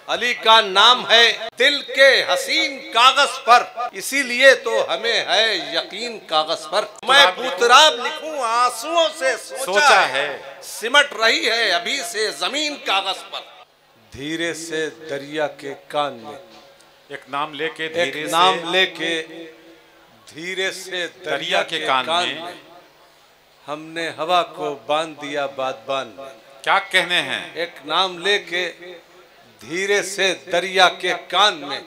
अली का नाम है दिल के हसीन कागज पर, इसीलिए तो हमें है यकीन कागज पर। मैं बूतराब लिखूं आंसुओं से सोचा है, सिमट रही है अभी से जमीन कागज पर। धीरे से दरिया के कान में एक नाम लेके धीरे से दरिया के कान में हमने हवा को बांध दिया बादबान में। क्या कहने हैं? एक नाम लेके धीरे से दरिया के कान में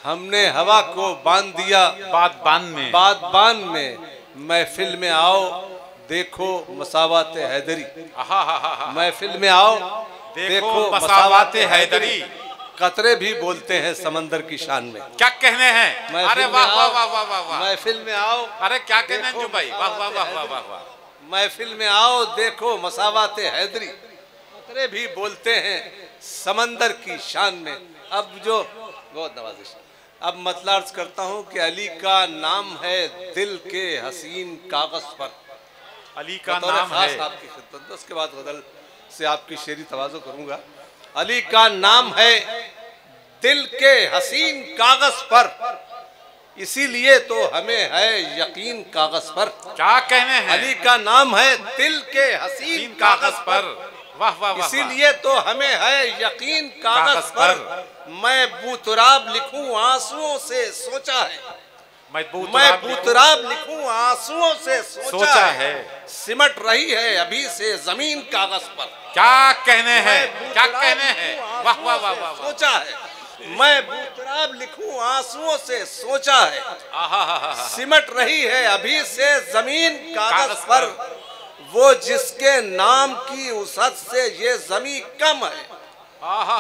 हमने हवा को बांध दिया बादबान में। महफिल में आओ देखो मसावाते हैदरी, महफिल में आओ देखो मसावाते हैदरी। कतरे भी बोलते हैं समंदर की शान में। क्या कहने हैं? अरे वाह वाह वाह वाह वाह वाह। महफिल में आओ, अरे क्या कहने हैं भाई, वाह वाह वाह वाह वाह वाह। महफिल में आओ देखो मसावाते हैदरी, कतरे भी बोलते हैं समंदर की शान में। अब जो बहुत नवाजिश, अब मतलब अर्ज करता हूँ कि अली का नाम है दिल के हसीन कागज पर। अली का नाम है आपकी खिदमत, उसके बाद गजल से आपकी शेरी तवाज़ो करूंगा। अली का नाम है दिल के हसीन कागज पर, इसीलिए तो हमें है यकीन कागज पर। क्या कहने हैं? अली का नाम है दिल के हसीन कागज पर, वाह वाह वाह। इसीलिए तो हमें है यकीन कागज पर। मैं बूतराब लिखूं आंसुओं से सोचा है, मैं बूतराब लिखूं आंसुओं से सोचा है, सिमट रही है अभी से जमीन कागज पर। क्या कहने हैं? क्या कहने हैं? वाह वाह वाह वाह। सोचा है मैं बूतराब लिखूं आंसुओं से सोचा है, सिमट रही है अभी से जमीन कागज पर। वो जिसके नाम की उसत से ये जमीन कम है,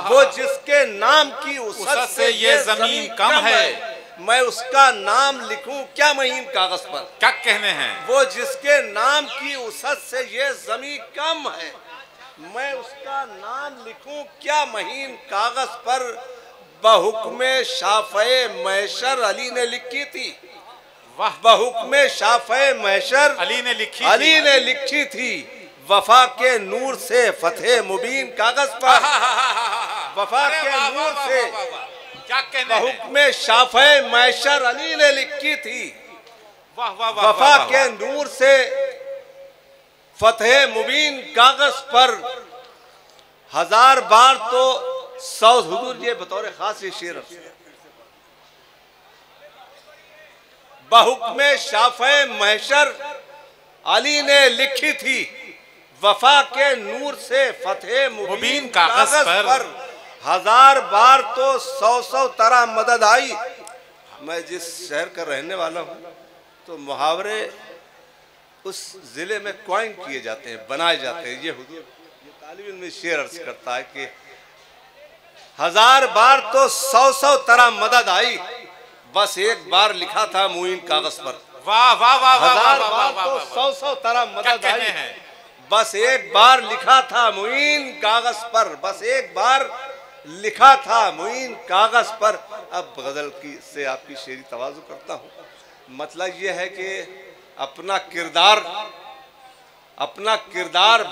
वो जिसके नाम की उसत से ये जमीन कम है, मैं उसका नाम लिखूं क्या महीन कागज पर। क्या कहने हैं? वो जिसके नाम की उसत से ये जमीन कम है, मैं उसका नाम लिखूं क्या महीन कागज पर। बहुक्मे शाफ़े महशर अली ने लिखी थी, वाह। बहुक्मे शाफ़े महशर अली ने लिखी थी, वफा के नूर से फतेह मुबीन कागज पर। वफा के नूर से क्या कहने हैं? बहुक्मे शाफ़े महशर अली ने लिखी थी, वाह वाह वाह। वफा के नूर से फतेह मुबीन कागज पर। हजार बार तो सौ हुजूर, ये बतौर खास ये शेर बहुक्मे शाफ़े महशर अली ने लिखी थी, वफा के नूर से फतेह मुबीन कागज पर। हजार बार तो सौ तरह मदद आई। मैं जिस शहर का रहने वाला हूँ तो मुहावरे उस जिले में क्वाइन किए जाते हैं, बनाए जाते हैं। ये हुजूर ये तालिब इल्म में शेर अर्ज करता है कि हजार बार तो सौ तरह मदद आई, बस एक बार लिखा था मुइन कागज पर। वाह वाह वाह। हजार बार तो सौ तरह मदद आई, बस एक बार लिखा था मुइन कागज पर, बस एक बार लिखा था मुइन कागज पर। अब गजल की से आपकी शेरी तवाज़ु करता हूँ। मतलब ये है कि अपना किरदार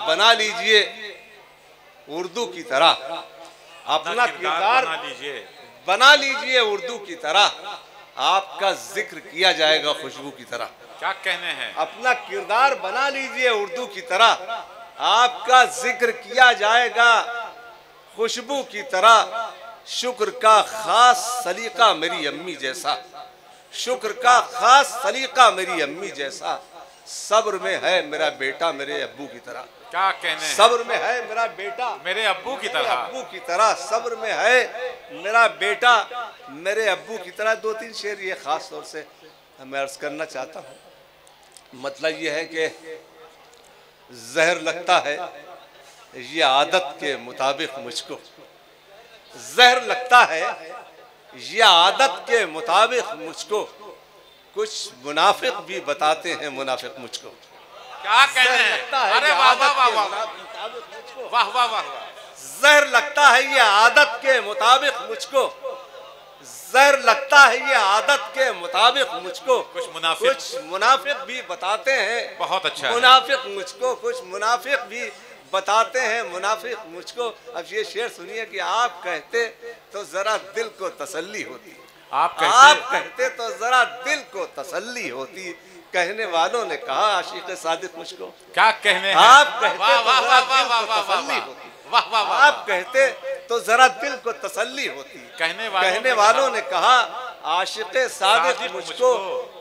बना लीजिए उर्दू की तरह, अपना किरदार बना लीजिए उर्दू की तरह, आपका जिक्र किया जाएगा खुशबू की तरह। क्या कहने हैं? अपना किरदार बना लीजिए उर्दू की तरह, आपका जिक्र किया जाएगा खुशबू की तरह। शुक्र का खास सलीका मेरी अम्मी जैसा, शुक्र का खास सलीका मेरी अम्मी जैसा। सब्र में है मेरा बेटा मेरे अब्बू की तरह। क्या कहने हैं? सब्र में है मेरा बेटा मेरे अब्बू की तरह, अब्बू की तरह। सब्र में है मेरा बेटा मेरे अब्बू की तरह। दो तीन शेर ये खास तौर से मैं अर्ज करना चाहता हूँ। मतलब ये है कि जहर लगता है ये आदत के मुताबिक मुझको, जहर लगता है ये आदत के मुताबिक मुझको, कुछ मुनाफिक भी बताते हैं मुनाफिक मुझको। क्या कहने हैं? अरे वाह वाह वाह वाह वाह वाह वाह। जहर लगता है ये आदत के मुताबिक मुझको, जहर लगता है ये आदत के मुताबिक मुझको। कुछ मुनाफिक भी बताते हैं, बहुत अच्छा मुनाफिक मुझको, कुछ मुनाफिक भी बताते हैं मुनाफिक मुझको। अब ये शेर सुनिए कि आप कहते तो जरा दिल को तसल्ली होती, आप कहते तो जरा दिल को तसल्ली होती। कहने वालों ने कहा आशिक सादिक मुझको क्या कहने हैं? आप कहते आप कहते तो जरा दिल को तसल्ली होती। कहने वालों ने कहा आशिक सादिक मुझको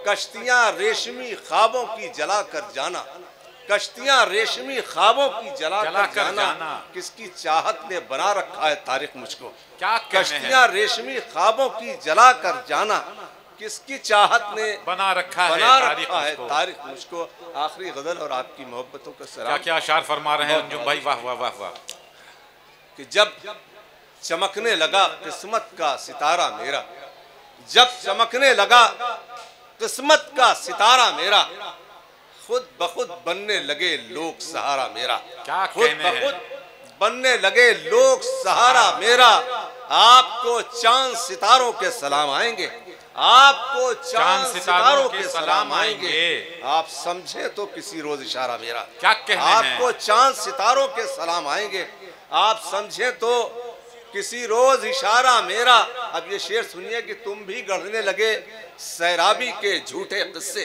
कश्तियां रेशमी ख्वाबों की जला कर जाना, कश्तियां रेशमी ख्वाबों की जला कर जाना। किसकी चाहत ने बना रखा है तारीख मुझको, क्या कश्तियां रेशमी ख्वाबों की जला कर जाना। किसकी चाहत ने बना रखा है तारीख मुझको। आखिरी गजल और आपकी मोहब्बतों का सलाम। क्या अशार फरमा रहे हैं अंजुम भाई, वाह वाह वाह वाह। कि जब चमकने लगा किस्मत का सितारा मेरा, जब चमकने लगा किस्मत का सितारा मेरा, खुद बखुद बनने लगे लोग सहारा मेरा। क्या खुद बखुद बनने लगे लोग सहारा मेरा। आपको चांद सितारों के सलाम आएंगे, आपको चांद सितारों के सलाम आएंगे। आप समझे तो किसी रोज इशारा मेरा। क्या कहने आपको चांद सितारों के सलाम आएंगे, आप समझे तो किसी रोज इशारा मेरा। अब ये शेर सुनिए कि तुम भी गढ़ने लगे सैराबी के झूठे किस्से,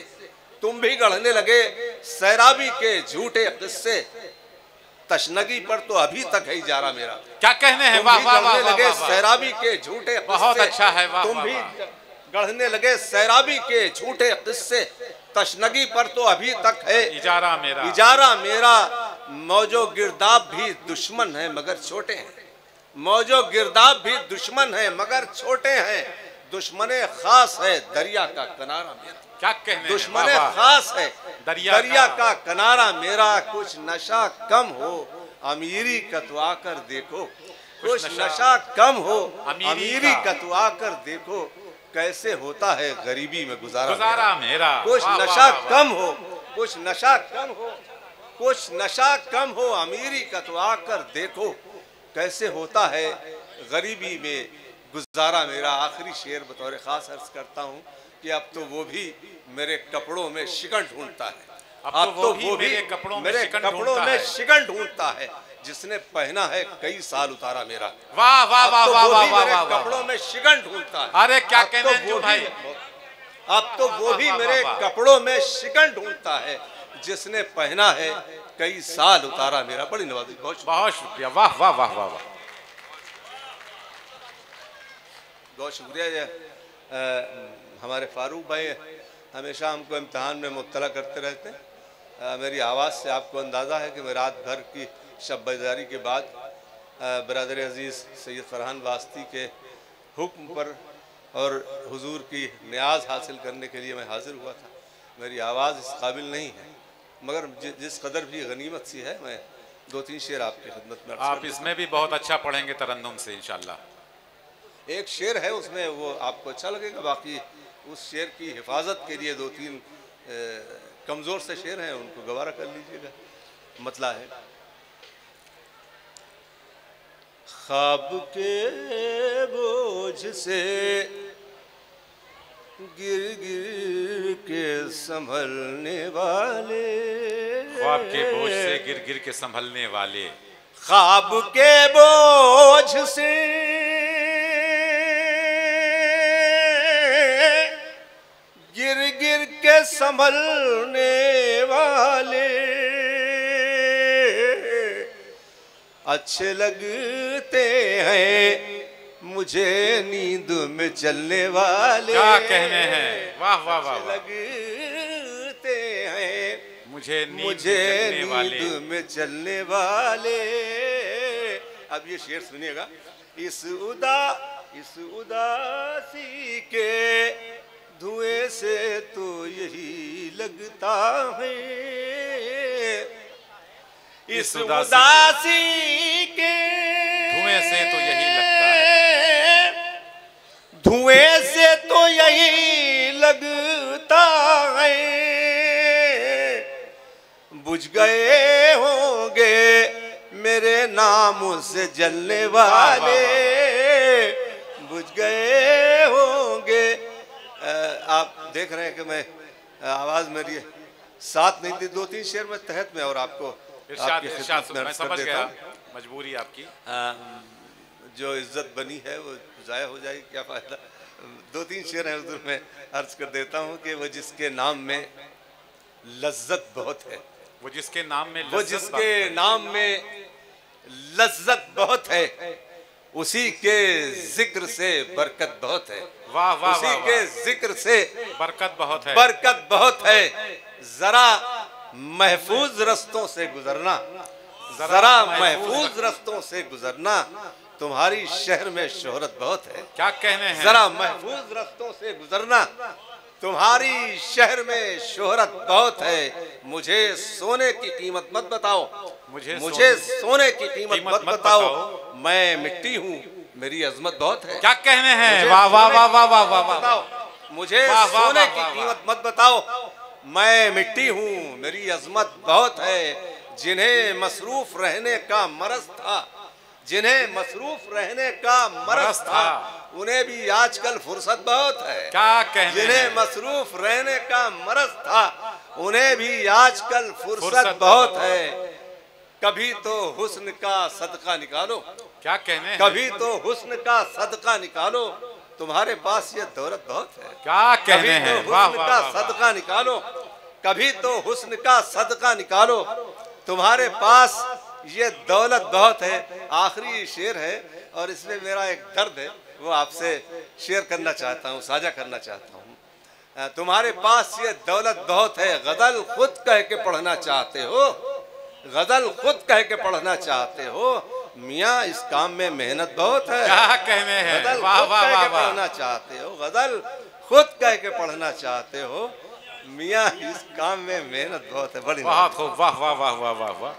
तुम भी गढ़ने लगे सैराबी के झूठे किस्से। तशनगी पर तो अभी तक है इजारा मेरा। क्या कहने हैं? वाह वाह वाह लगे सैराबी के झूठे, बहुत अच्छा है। वाह, तुम भी गढ़ने लगे सैराबी के झूठे किस्से। तशनगी पर तो अभी तक है इजारा मेरा, इजारा मेरा। मौजो गिरदाब भी दुश्मन है मगर छोटे हैं, मौजो गिरदाब भी दुश्मन है मगर छोटे हैं। दुश्मने खास है दरिया का किनारा मेरा। क्या कहने? दुश्मने खास है दरिया का किनारा मेरा। कुछ नशा कम हो अमीरी कतवा कर देखो, कुछ नशा कम हो अमीरी कतवा कर देखो। कैसे होता है गरीबी में गुजारा मेरा। कुछ नशा कम हो, कुछ नशा कम हो, कुछ नशा कम हो अमीरी कतवा कर देखो। कैसे होता है गरीबी में गुजारा मेरा। आखिरी शेर बतौर खास अर्ज करता हूँ कि अब तो वो भी मेरे कपड़ों में शिकन ढूंढता है, अब तो वो भी मेरे कपड़ों में शिकन ढूंढता है। जिसने पहना है कई साल उतारा मेरा। वाह वाह वाह वाह वाह वाह। कपड़ों में शिकन ढूंढता है। अरे क्या कहने हैं भाई। अब तो वो भी मेरे कपड़ों में शिकन ढूंढता है। जिसने पहना है कई साल उतारा मेरा। बड़ी नवाजी, बहुत शुक्रिया। वाह वाह वाह वाह वाह, बहुत शुक्रिया। हमारे फारूक भाई हमेशा हमको इम्तहान में मुब्तला करते रहते हैं। मेरी आवाज़ से आपको अंदाज़ा है कि मैं रात भर की शब बेदारी के बाद बरदर अजीज़ सैयद फरहान वास्ती के हुक्म पर और हुजूर की न्याज हासिल करने के लिए मैं हाजिर हुआ था। मेरी आवाज़ इस काबिल नहीं है, मगर जिस कदर भी गनीमत सी है, मैं 2-3 शेर आपकी खिदमत में। आप इसमें भी बहुत अच्छा पढ़ेंगे तरन्नुम से इंशाल्लाह। एक शेर है उसमें, वो आपको अच्छा लगेगा। बाकी उस शेर की हिफाजत के लिए 2-3 कमज़ोर से शेर हैं, उनको गवारा कर लीजिएगा। मतला है, ख्वाब के बोझ से गिर गिर के संभलने वाले, ख्वाब के बोझ से गिर गिर के संभलने वाले, ख्वाब के बोझ से गिर गिर के संभलने वाले, अच्छे लगते हैं मुझे नींद में चलने वाले। क्या कहने हैं, वाह वाह वाह। लगते हैं मुझे नींद में चलने वाले। अब ये शेर सुनिएगा। इस उदासी के धुएं से तो यही लगता है, इस उदासी के धुएं से तो यही लगता है, धुएं से तो यही लगता है। बुझ गए होंगे मेरे नाम से जलने वाले, बुझ गए होंगे। आप देख रहे हैं कि मैं आवाज़ मेरी साथ नहीं दी। 2-3 शेर में तहत में और आपको मैं समझ गया, मजबूरी आपकी। जो इज्जत बनी है वो जाया हो जाएगी, क्या फायदा। दो तीन शेर हैं उधर में अर्ज कर देता हूँ कि वो जिसके नाम में लज्जत बहुत है, वो जिसके नाम में लज्जत बहुत है, उसी के जिक्र से बरकत बहुत है। वाह वाह, उसी के जिक्र से बरकत बहुत है। जरा महफूज रस्तों से गुजरना, जरा महफूज रस्तों से गुजरना, तुम्हारी शहर में शोहरत बहुत है। क्या कहने हैं। जरा महफूज रस्तों से गुजरना, तुम्हारी शहर में शोहरत बहुत है। मुझे सोने की कीमत मत बताओ, मुझे सोने की कीमत मत बताओ, मैं मिट्टी हूँ, मेरी अजमत बहुत है। क्या कहने हैं। वाह वाह वाह वाह वाह वाह वाह। मुझे सोने की कीमत मत बताओ, मैं मिट्टी हूँ, मेरी अजमत बहुत है। जिन्हें मसरूफ रहने का मरज था, जिन्हें मसरूफ रहने का मरज था, उन्हें भी आजकल फुर्सत बहुत है। क्या कहने। जिन्हें मसरूफ रहने का मरज था, उन्हें भी आजकल फुर्सत बहुत है। कभी तो हुस्न का सदका निकालो। क्या कहने। कभी तो हुस्न का सदका निकालो, तुम्हारे पास ये दौलत बहुत है। क्या कहने हैं। हुस्न का सदका निकालो, कभी तो हुस्न का सदका निकालो, तुम्हारे पास ये दौलत बहुत है। आखिरी शेर है और इसमें मेरा एक दर्द है, वो आपसे शेयर करना चाहता हूँ, साझा करना चाहता हूँ। तुम्हारे पास ये दौलत बहुत है, गजल खुद कह के पढ़ना चाहते हो, गजल खुद कह के पढ़ना चाहते हो, मियाँ इस काम में मेहनत बहुत है। क्या कहने हैं। गजल वाह खुद वाह कह वाह के पढ़ना चाहते हो, गजल खुद कह के पढ़ना चाहते हो, मियाँ इस काम में मेहनत बहुत है। बड़ी बहुत खूब। वाह वाह वाह वाह वाह वाह।